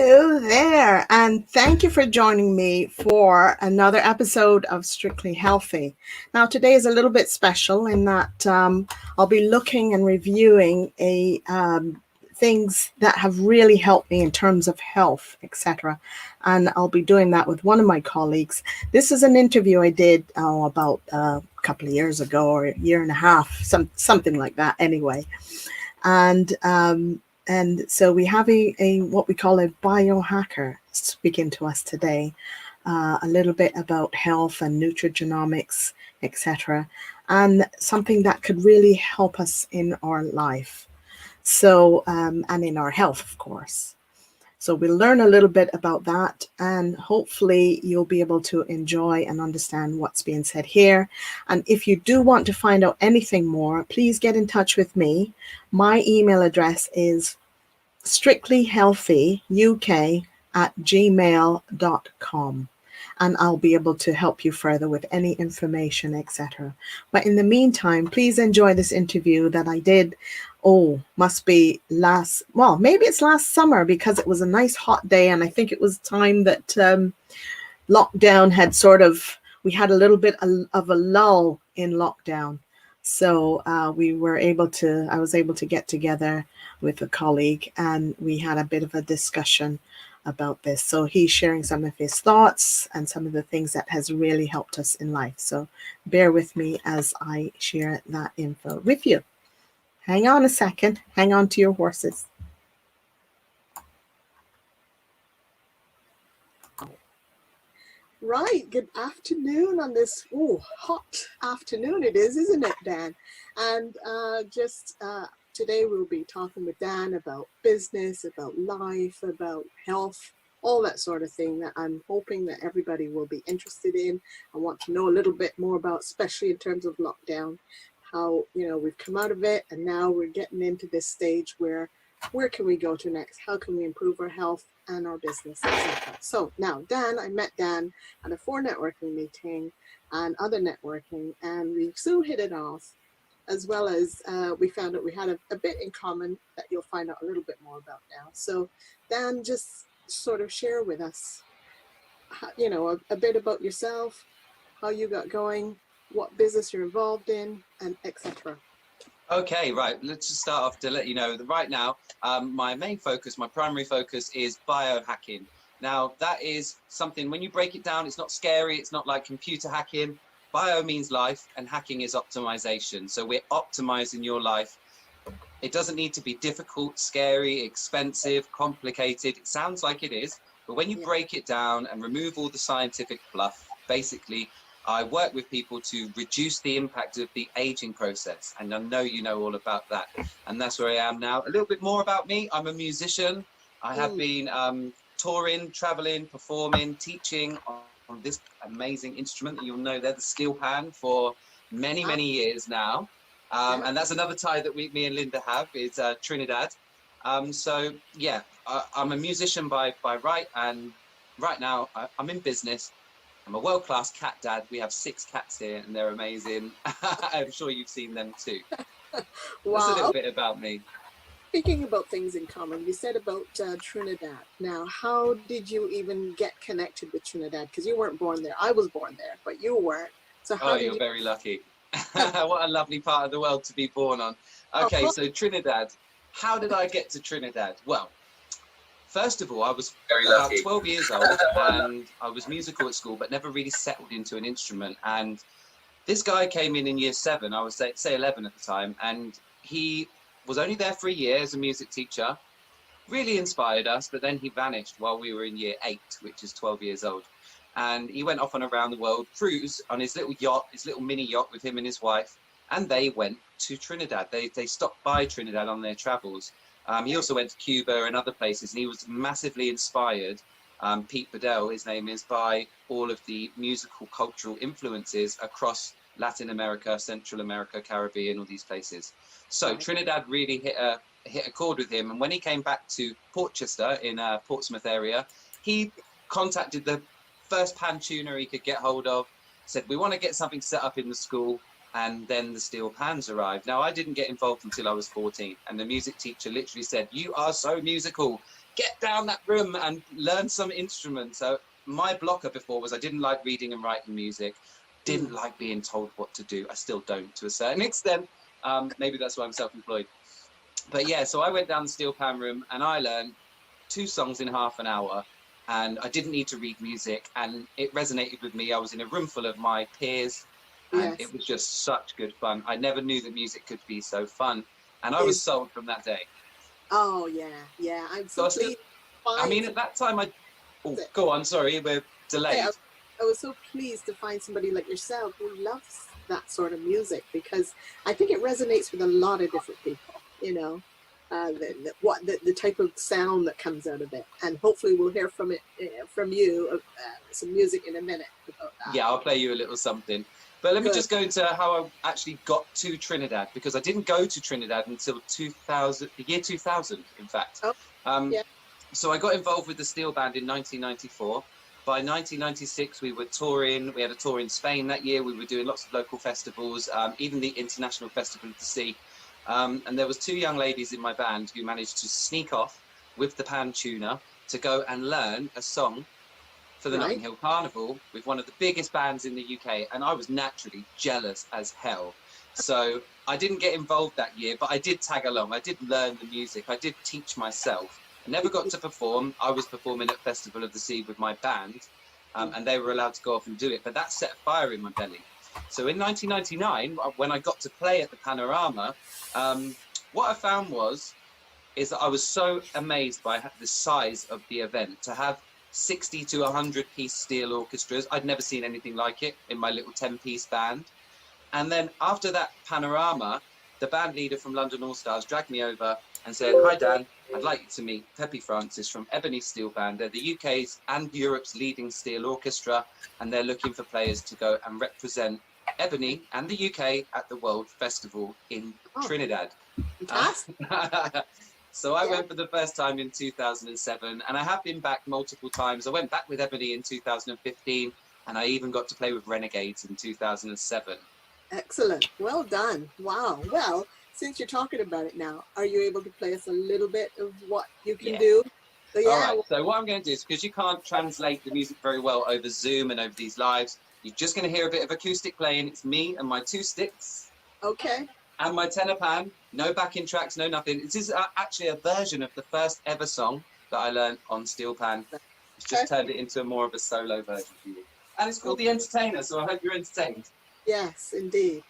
Hello there, and thank you for joining me for another episode of Strictly Healthy. Now, today is a little bit special in that I'll be looking and reviewing things that have really helped me in terms of health, etc. And I'll be doing that with one of my colleagues. This is an interview I did about a couple of years ago, or a year and a half, something like that. Anyway, and so we have a what we call a biohacker speaking to us today, a little bit about health and nutrigenomics, etc., and something that could really help us in our life. So, and in our health, of course. So we'll learn a little bit about that, and hopefully you'll be able to enjoy and understand what's being said here. And if you do want to find out anything more, please get in touch with me. My email address is strictlyhealthyuk@gmail.com, and I'll be able to help you further with any information, etc. But in the meantime, please enjoy this interview that I did. Must be maybe it's last summer, because it was a nice hot day, and I think it was time that lockdown had we had a little bit of a lull in lockdown. So I was able to get together with a colleague, and we had a bit of a discussion about this. So he's sharing some of his thoughts and some of the things that has really helped us in life. So bear with me as I share that info with you. Hang on a second. Hang on to your horses. Right. Good afternoon on this hot afternoon it is, isn't it, Dan? And today we'll be talking with Dan about business, about life, about health, all that sort of thing that I'm hoping that everybody will be interested in. I want to know a little bit more about, especially in terms of lockdown, how, we've come out of it, and now we're getting into this stage where can we go to next? How can we improve our health and our business, etc. So now I met Dan at a 4 networking meeting and other networking, and we soon hit it off, as well as we found out we had a bit in common that you'll find out a little bit more about now. So Dan, just sort of share with us, a bit about yourself, how you got going, what business you're involved in, and etc. Okay, right. Let's just start off to let you know that right now, my primary focus is biohacking. Now, that is something, when you break it down, it's not scary. It's not like computer hacking. Bio means life, and hacking is optimization. So we're optimizing your life. It doesn't need to be difficult, scary, expensive, complicated. It sounds like it is, but when you break it down and remove all the scientific fluff, basically, I work with people to reduce the impact of the aging process. And I know you know all about that. And that's where I am now. A little bit more about me. I'm a musician. I have been touring, traveling, performing, teaching on this amazing instrument that you'll know there, the steel pan, for many, many years now. And that's another tie that me and Linda have, is Trinidad. I'm a musician by right. And right now I'm in business. I'm a world-class cat dad. We have 6 cats here, and they're amazing. I'm sure you've seen them too. Wow. That's a little bit about me. Speaking about things in common, you said about Trinidad. Now, how did you even get connected with Trinidad? Because you weren't born there. I was born there, but you weren't. So you're very lucky. What a lovely part of the world to be born on. Okay, so Trinidad. How did I get to Trinidad? Well, first of all, I was about 12 years old, and I was musical at school, but never really settled into an instrument. And this guy came in year 7, I was say 11 at the time, and he was only there for a year as a music teacher, really inspired us, but then he vanished while we were in year 8, which is 12 years old. And he went off on a round the world cruise on his little yacht, his little mini yacht with him and his wife, and they went to Trinidad. They stopped by Trinidad on their travels. He also went to Cuba and other places, and he was massively inspired, Pete Bedell, his name is, by all of the musical cultural influences across Latin America, Central America, Caribbean, all these places. So Trinidad really hit a chord with him. And when he came back to Portchester in Portsmouth area, he contacted the first pan tuner he could get hold of, said, we want to get something set up in the school. And then the steel pans arrived. Now, I didn't get involved until I was 14, and the music teacher literally said, you are so musical, get down that room and learn some instrument. So my blocker before was I didn't like reading and writing music, didn't like being told what to do. I still don't to a certain extent. Maybe that's why I'm self-employed. But yeah, so I went down the steel pan room and I learned 2 songs in half an hour, and I didn't need to read music, and it resonated with me. I was in a room full of my peers, and it was just such good fun. I never knew that music could be so fun, and I was sold from that day. Oh yeah, I'm so pleased. I mean, at that time, go on. Sorry, we're delayed. I was so pleased to find somebody like yourself who loves that sort of music, because I think it resonates with a lot of different people. You know, the type of sound that comes out of it, and hopefully we'll hear from you some music in a minute about that. Yeah, I'll play you a little something. But let me just go into how I actually got to Trinidad, because I didn't go to Trinidad until the year 2000, in fact. So I got involved with the steel band in 1994. By 1996, we were touring. We had a tour in Spain that year. We were doing lots of local festivals, even the International Festival of the Sea. And there was 2 young ladies in my band who managed to sneak off with the pan tuner to go and learn a song for the Notting Hill Carnival with one of the biggest bands in the UK. And I was naturally jealous as hell. So I didn't get involved that year, but I did tag along. I did learn the music. I did teach myself. I never got to perform. I was performing at Festival of the Sea with my band, and they were allowed to go off and do it. But that set a fire in my belly. So in 1999, when I got to play at the Panorama, what I found is that I was so amazed by the size of the event. To have 60 to 100-piece steel orchestras, I'd never seen anything like it in my little 10-piece band. And then after that Panorama, the band leader from London All Stars dragged me over and said, "Hi Dan, I'd like you to meet Peppy Francis from Ebony Steel Band. They're the UK's and Europe's leading steel orchestra, and they're looking for players to go and represent Ebony and the UK at the World Festival in Trinidad." So I went for the first time in 2007, and I have been back multiple times. I went back with Ebony in 2015, and I even got to play with Renegades in 2007. Excellent. Well done. Wow. Well, since you're talking about it now, are you able to play us a little bit of what you can do? So, all right. So what I'm going to do is, because you can't translate the music very well over Zoom and over these lives, you're just going to hear a bit of acoustic playing. It's me and my 2 sticks. Okay. And my tenor pan. No backing tracks, no nothing. This is actually a version of the first ever song that I learned on steel pan. It's just turned it into more of a solo version for you. And it's called The Entertainer, so I hope you're entertained. Yes, indeed.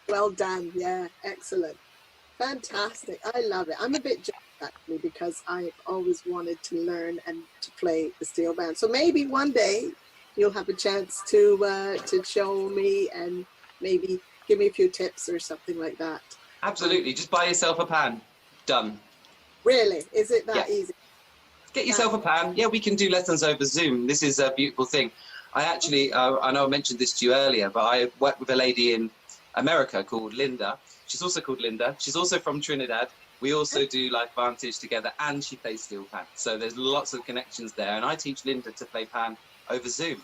Well done. Yeah, excellent. Fantastic. I love it. I'm a bit jealous actually, because I've always wanted to learn and to play the steel band. So maybe one day you'll have a chance to show me and maybe give me a few tips or something like that. Absolutely. Just buy yourself a pan. Done. Really? Is it that easy? Get yourself a pan. Yeah, we can do lessons over Zoom. This is a beautiful thing. I actually, I know I mentioned this to you earlier, but I worked with a lady in America called Linda. She's also called Linda. She's also from Trinidad. We also do Life Vantage together, and she plays steel pan. So there's lots of connections there. And I teach Linda to play pan over Zoom.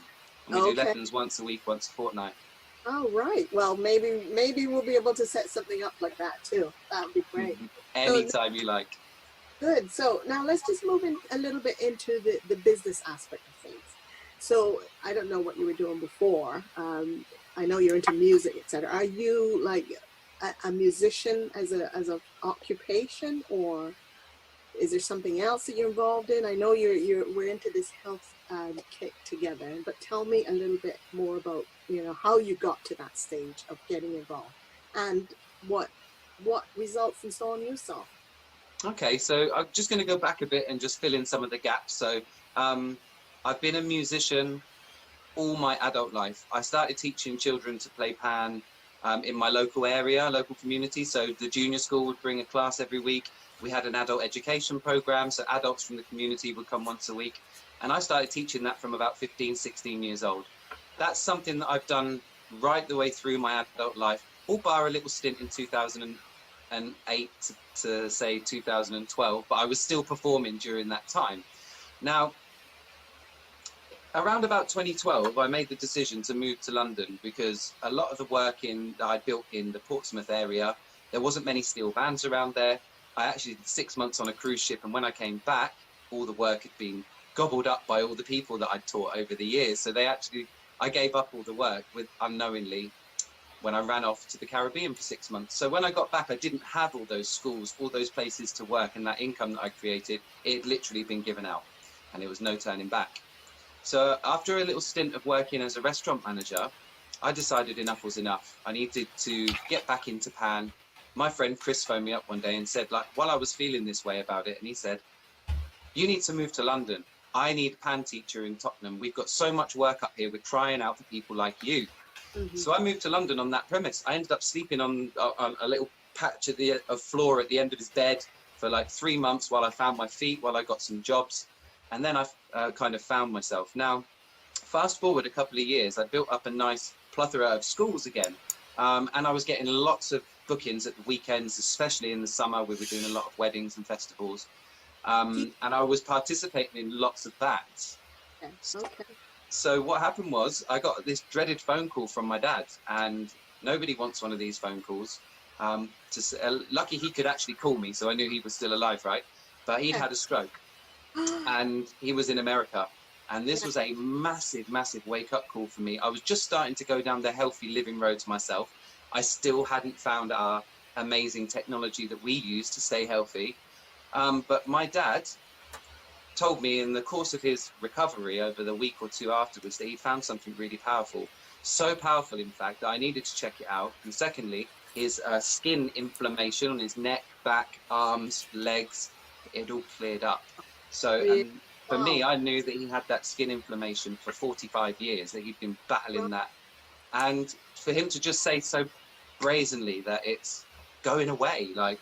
And we do lessons once a week, once a fortnight. Oh, right. Well, maybe we'll be able to set something up like that too. That would be great. Anytime you like. Good. So now let's just move in a little bit into the business aspect of things. So I don't know what you were doing before. I know you're into music, etc. Are you like a musician as a occupation, or? is there something else that you're involved in? I know we're into this health kit together, but tell me a little bit more about, you know, how you got to that stage of getting involved and what results and so on you saw. Okay, so I'm just going to go back a bit and just fill in some of the gaps. So I've been a musician all my adult life. I started teaching children to play pan in my local area, local community. So the junior school would bring a class every week. We had an adult education program, so adults from the community would come once a week. And I started teaching that from about 15, 16 years old. That's something that I've done right the way through my adult life, all bar a little stint in 2008 to say 2012, but I was still performing during that time. Now, around about 2012, I made the decision to move to London because a lot of the work that I built in the Portsmouth area, there wasn't many steel bands around there. I actually did 6 months on a cruise ship, and when I came back, all the work had been gobbled up by all the people that I'd taught over the years. So I gave up all the work unknowingly when I ran off to the Caribbean for 6 months. So when I got back, I didn't have all those schools, all those places to work, and that income that I created, it had literally been given out, and it was no turning back. So after a little stint of working as a restaurant manager, I decided enough was enough. I needed to get back into pan. My friend Chris phoned me up one day and said, like, while I was feeling this way about it, and he said, you need to move to London. I need a pan teacher in Tottenham. We've got so much work up here. We're crying out for people like you. Mm-hmm. So I moved to London on that premise. I ended up sleeping on a little patch of floor at the end of his bed for like 3 months while I found my feet, while I got some jobs. And then I kind of found myself. Now, fast forward a couple of years, I built up a nice plethora of schools again. And I was getting lots of bookings at the weekends, especially in the summer. We were doing a lot of weddings and festivals. And I was participating in lots of that. Okay. So what happened was I got this dreaded phone call from my dad, and nobody wants one of these phone calls. Lucky he could actually call me, so I knew he was still alive, right? But he'd had a stroke. And he was in America, and this was a massive, massive wake-up call for me. I was just starting to go down the healthy living roads myself. I still hadn't found our amazing technology that we use to stay healthy. But my dad told me in the course of his recovery over the week or two afterwards that he found something really powerful. So powerful, in fact, that I needed to check it out. And secondly, his skin inflammation on his neck, back, arms, legs, it all cleared up. So and for me, I knew that he had that skin inflammation for 45 years, that he'd been battling that. And for him to just say so brazenly that it's going away, like,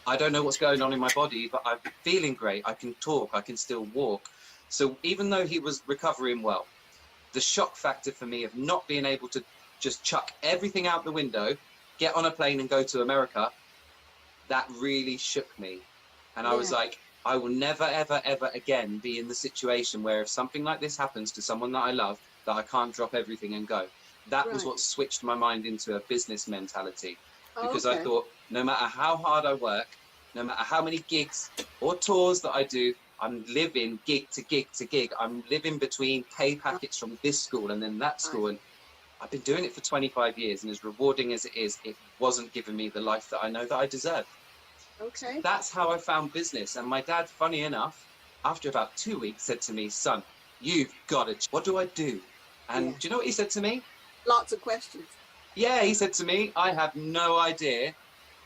I don't know what's going on in my body, but I'm feeling great. I can talk, I can still walk. So even though he was recovering well, the shock factor for me of not being able to just chuck everything out the window, get on a plane and go to America, that really shook me. And I was like, I will never, ever, ever again be in the situation where if something like this happens to someone that I love, that I can't drop everything and go. That was what switched my mind into a business mentality. Because I thought, no matter how hard I work, no matter how many gigs or tours that I do, I'm living gig to gig to gig. I'm living between pay packets from this school and then that school. And I've been doing it for 25 years. And as rewarding as it is, it wasn't giving me the life that I know that I deserve. Okay. That's how I found business. And my dad, funny enough, after about 2 weeks, said to me, son, you've got it. What do I do? And do you know what he said to me? Lots of questions. Yeah, he said to me, I have no idea.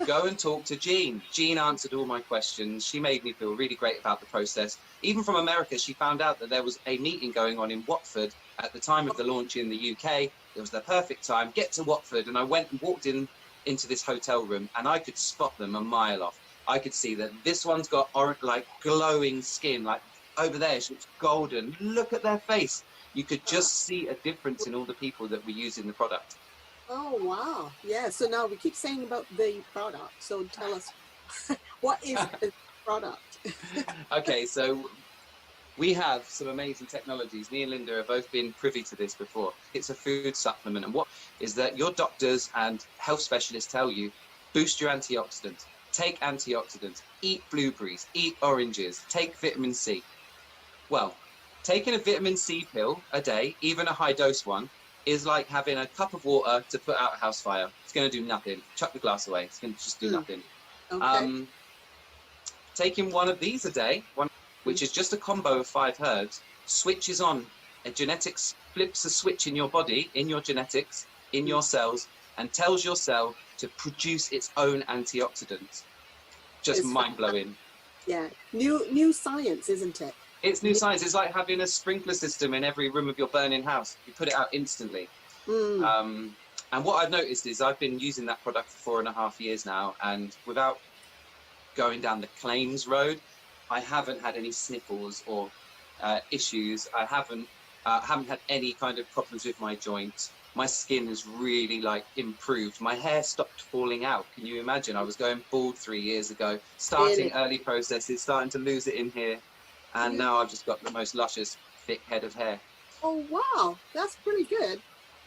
Go and talk to Jean. Jean answered all my questions. She made me feel really great about the process. Even from America, she found out that there was a meeting going on in Watford at the time of the launch in the UK. It was the perfect time. Get to Watford. And I went and walked into this hotel room, and I could spot them a mile off. I could see that this one's got like glowing skin, like over there, she looks golden. Look at their face. You could just see a difference in all the people that were using the product. Oh, wow. Yeah. So now we keep saying about the product. So tell us, what is the product? Okay. So we have some amazing technologies. Me and Linda have both been privy to this before. It's a food supplement. And what is that your doctors and health specialists tell you, boost your antioxidants, take antioxidants, eat blueberries, eat oranges, take vitamin C. Well, taking a vitamin C pill a day, even a high dose one, is like having a cup of water to put out a house fire. It's going to do nothing. Chuck the glass away. It's going to just do nothing. Okay. taking one of these a day, which is just a combo of 5 herbs, switches on a genetics, flips a switch in your body, in your genetics, in your cells, and tells your cell to produce its own antioxidants. Just mind-blowing. Yeah, new science, isn't it? It's new science. It's like having a sprinkler system in every room of your burning house. You put it out instantly. And what I've noticed is I've been using that product for 4.5 years now, and without going down the claims road, I haven't had any sniffles or issues. I haven't had any kind of problems with my joints. My skin has really improved. My hair stopped falling out. Can you imagine? I was going bald 3 years ago, starting early processes, starting to lose it in here. And now I've just got the most luscious, thick head of hair. Oh, wow. That's pretty good.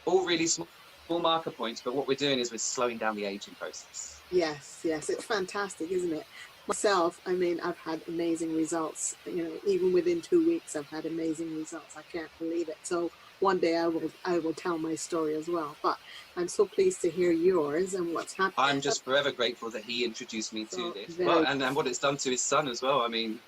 All really small marker points, but what we're doing is we're slowing down the aging process. Yes. It's fantastic, isn't it? Myself, I mean, I've had amazing results. Even within 2 weeks, I've had amazing results. I can't believe it. So one day I will tell my story as well. But I'm so pleased to hear yours and what's happening. I'm just forever grateful that he introduced me to this. Well, and what it's done to his son as well. I mean,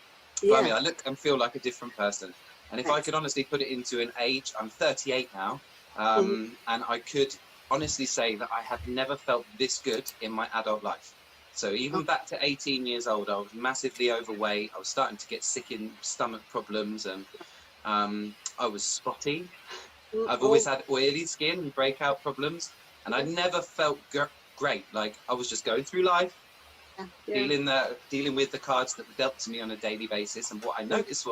I look and feel like a different person. And if I could honestly put it into an age, I'm 38 now, and I could honestly say that I have never felt this good in my adult life. So even back to 18 years old, I was massively overweight. I was starting to get sick in stomach problems, and I was spotty. I've always had oily skin and breakout problems, and I never felt great. Like I was just going through life, dealing with the cards that were dealt to me on a daily basis. And what I noticed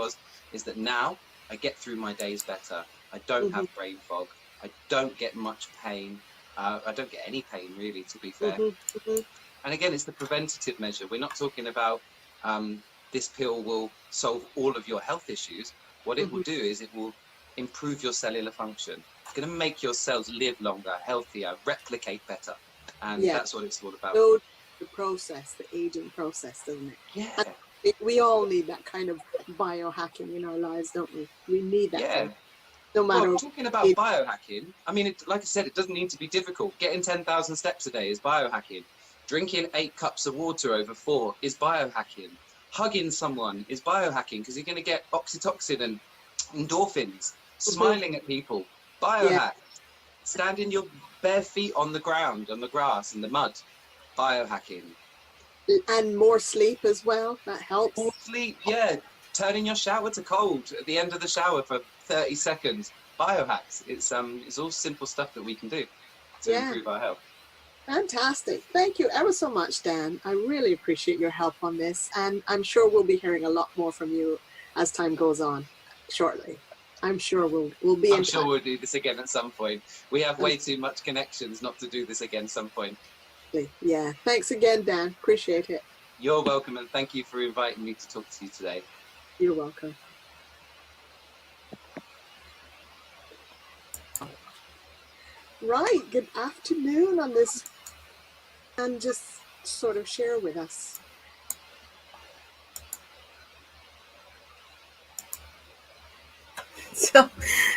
is that now I get through my days better. I don't have brain fog. I don't get much pain. I don't get any pain, really, to be fair. And again, it's the preventative measure. We're not talking about this pill will solve all of your health issues. What it will do is it will improve your cellular function. It's going to make your cells live longer, healthier, replicate better. And that's what it's all about. So the process, the aging process, doesn't it? Yeah. And we all need that kind of biohacking in our lives, don't we? We need that. Yeah. No matter. Well, talking about biohacking, I mean, like I said, it doesn't need to be difficult. Getting 10,000 steps a day is biohacking. Drinking 8 cups of water over 4 is biohacking. Hugging someone is biohacking because you're going to get oxytocin and endorphins. Smiling at people, biohack. Standing your bare feet on the ground, on the grass, in the mud, biohacking. And more sleep as well, that helps. More sleep, turning your shower to cold at the end of the shower for 30 seconds, biohacks. It's all simple stuff that we can do to improve our health. Fantastic. Thank you ever so much, Dan. I really appreciate your help on this, and I'm sure we'll be hearing a lot more from you as time goes on shortly. I'm sure we'll be in touch. I'm sure we'll do this again at some point. We have way too much connections not to do this again some point. Yeah. Thanks again, Dan. Appreciate it. You're welcome, and thank you for inviting me to talk to you today. You're welcome. Right. Good afternoon on this, and just sort of share with us. So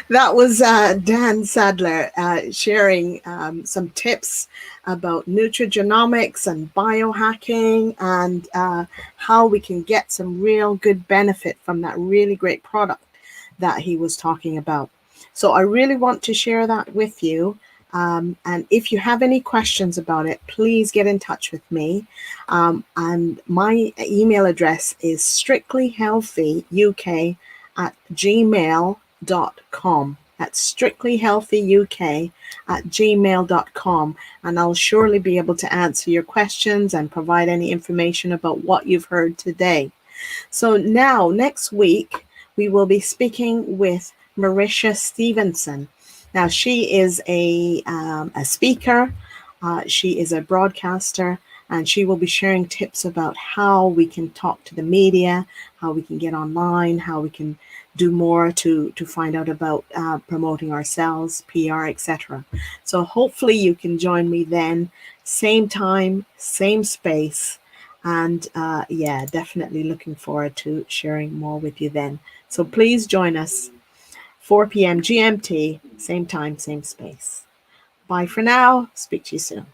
that was Dan Sadler sharing some tips about nutrigenomics and biohacking, and how we can get some real good benefit from that really great product that he was talking about. So I really want to share that with you. And if you have any questions about it, please get in touch with me. And my email address is strictlyhealthyuk@gmail.com. That's strictlyhealthyuk@gmail.com. And I'll surely be able to answer your questions and provide any information about what you've heard today. So now, next week, we will be speaking with Marisha Stevenson. Now, she is a speaker, she is a broadcaster, and she will be sharing tips about how we can talk to the media, how we can get online, how we can do more to find out about promoting ourselves, PR, etc. So hopefully you can join me then, same time, same space, and definitely looking forward to sharing more with you then. So please join us. 4 p.m. GMT, same time, same space. Bye for now. Speak to you soon.